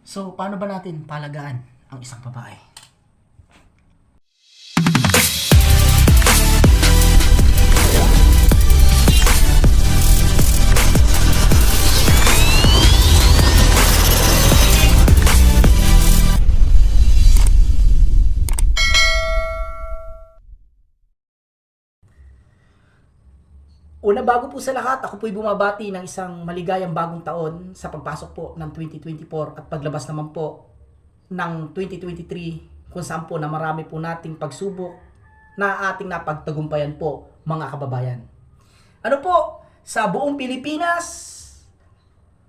So, paano ba natin palagaan ang isang babae? Una, bago po sa lahat, ako po'y bumabati ng isang maligayang bagong taon sa pagpasok po ng 2024 at paglabas naman po ng 2023 kung saan po na marami po nating pagsubok na ating napagtagumpayan po, mga kababayan. Ano po, sa buong Pilipinas,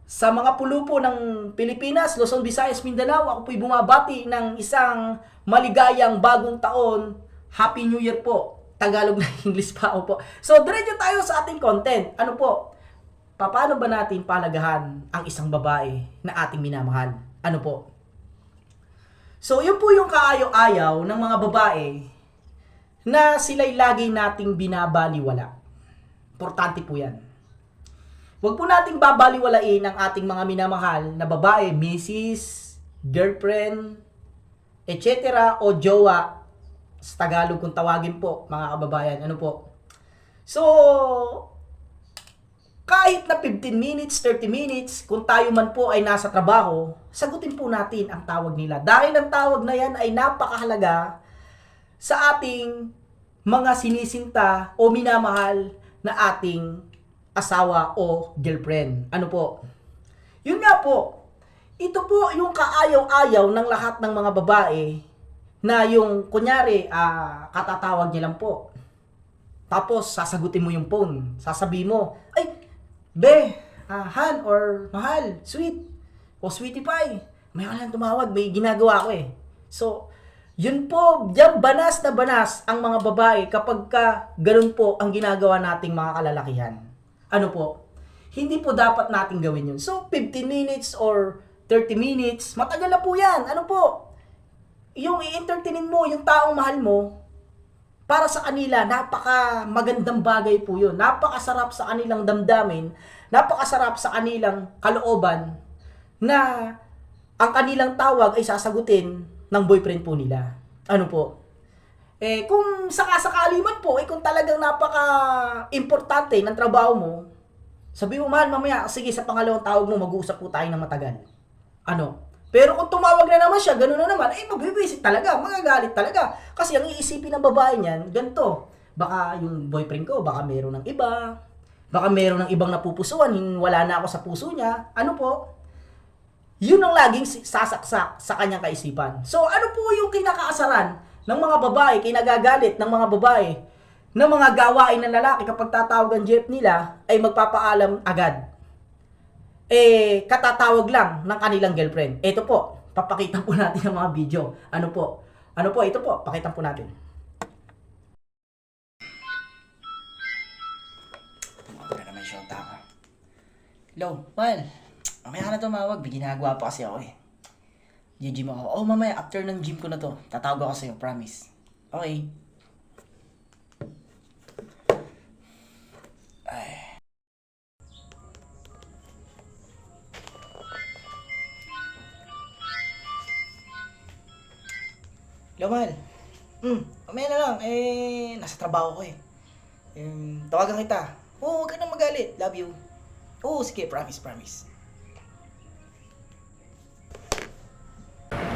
sa mga pulo po ng Pilipinas, Luzon, Visayas, Mindanao, ako po'y bumabati ng isang maligayang bagong taon. Happy New Year po. Tagalog na English pa ako po. So, diretso tayo sa ating content. Ano po? Paano ba natin palagahan ang isang babae na ating minamahal? Ano po? So, yun po yung kaayaw-ayaw ng mga babae na sila'y lagi nating binabaliwala. Importante po yan. Huwag po nating babaliwalain ang ating mga minamahal na babae, misis, girlfriend, etc. o jowa. Sa Tagalog kung tawagin po, mga kababayan, ano po. So, kahit na 15 minutes, 30 minutes, kung tayo man po ay nasa trabaho, sagutin po natin ang tawag nila. Dahil ang tawag na yan ay napakahalaga sa ating mga sinisinta o minamahal na ating asawa o girlfriend. Ano po? Yun nga po, ito po yung kaayaw-ayaw ng lahat ng mga babae na yung, kunyari, katatawag niya lang po. Tapos, sasagutin mo yung phone. Sasabihin mo, ay, be, han, or mahal, sweet, o sweetie pie. May lang tumawag, may ginagawa ko eh. So, yun po, diyan banas na banas ang mga babae kapag ka ganun po ang ginagawa nating mga kalalakihan. Ano po? Hindi po dapat nating gawin yun. So, 15 minutes or 30 minutes, matagal na po yan. Ano po? Yung i-entertainin mo, yung taong mahal mo, para sa kanila, napaka magandang bagay po yun. Napakasarap sa kanilang damdamin, napakasarap sa kanilang kalooban, na ang kanilang tawag ay sasagutin ng boyfriend po nila. Ano po? Kung sakasakali man po, kung talagang napaka-importante ng trabaho mo, sabi mo, mahal, mamaya, sige, sa pangalawang tawag mo, mag-uusap po tayo ng matagal. Ano? Pero kung tumawag na naman siya, gano'n na naman, magbibisit talaga, magagalit talaga. Kasi ang iisipin ng babae niyan, ganito, baka yung boyfriend ko, baka meron ng iba, baka meron ng ibang napupusuan, wala na ako sa puso niya. Ano po? Yun ang laging sasaksak sa kanyang kaisipan. So, ano po yung kinakaasaran ng mga babae, kinagagalit ng mga babae, ng mga gawain ng lalaki kapag tatawag ang jeep nila, ay magpapaalam agad. Katatawag lang ng kanilang girlfriend. Ito po, papakita po natin ang mga video. Ano po? Ano po? Ito po, pakita po natin. Tumawag na naman siya ang tama. Hello, mahal. Mamaya ka na tumawag. Ginagawa pa kasi ako eh. Gym ako. Oh, mamaya, after ng gym ko na to, tatawag ako sa'yo, promise. Okay. Hello, mahal. Mamaya na lang. Nasa trabaho ko eh. Tawagan kita. Huwag ka na magalit. Love you. Sige. Promise, promise.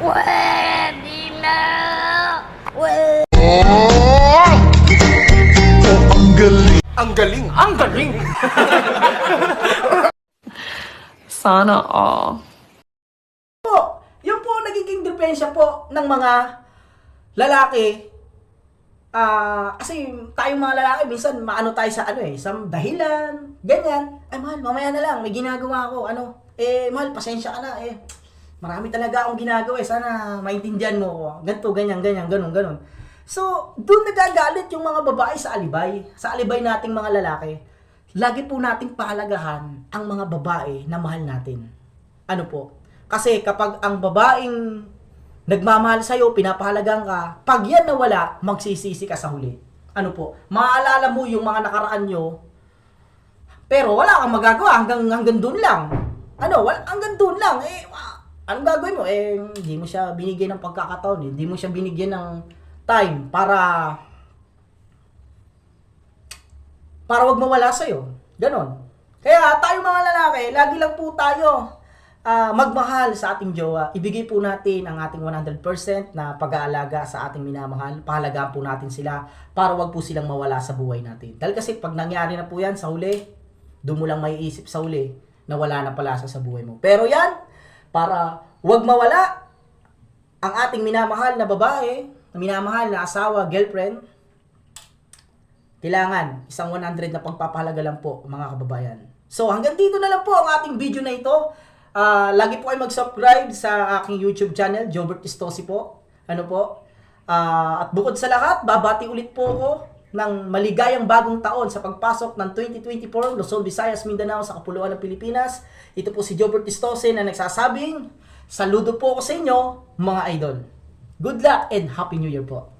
Pwede na! Ang galing! Ang galing! Sana all. Yung po nagiging diferensya po ng mga lalaki. Kasi tayong mga lalaki, minsan maano tayo sa sa dahilan, ganyan. Ay, mahal, mamaya na lang, may ginagawa ako. Mahal, pasensya ka na. Marami talaga akong ginagawa. Sana maintindihan mo ako. Ganito, ganyan, ganun. So, doon nagagalit yung mga babae sa alibay. Sa alibay nating mga lalaki. Lagi po nating pahalagahan ang mga babae na mahal natin. Ano po? Kasi kapag ang babaeng nagmamahal sa'yo, pinapahalagan ka, pag yan nawala, magsisisi ka sa huli. Ano po? Maalala mo yung mga nakaraan nyo, pero wala kang magagawa hanggang doon lang. Hanggang doon lang. anong gagawin mo? Hindi mo siya binigyan ng pagkakataon, hindi mo siya binigyan ng time para wag mawala sa'yo. Ganon. Kaya tayo mga lalaki, lagi lang po tayo magmahal sa ating jowa. Ibigay po natin ang ating 100% na pag-aalaga sa ating minamahal. Pahalagaan po natin sila para wag po silang mawala sa buhay natin. Dahil kasi pag nangyari na po yan sa huli, doon mo lang maiisip sa huli na wala na pala sa buhay mo. Pero yan, para wag mawala ang ating minamahal na babae, minamahal na asawa, girlfriend, kailangan isang 100 na pagpapahalaga lang po, mga kababayan. So hanggang dito na lang po ang ating video na ito. Lagi po kayo mag-subscribe sa aking YouTube channel, Jobert Istosi po. At bukod sa lahat, babati ulit po ako ng maligayang bagong taon sa pagpasok ng 2024, Luzon, Visayas, Mindanao sa Kapuluan ng Pilipinas. Ito po si Jobert Istosi na nagsasabing, saludo po ako sa inyo, mga idol. Good luck and Happy New Year po.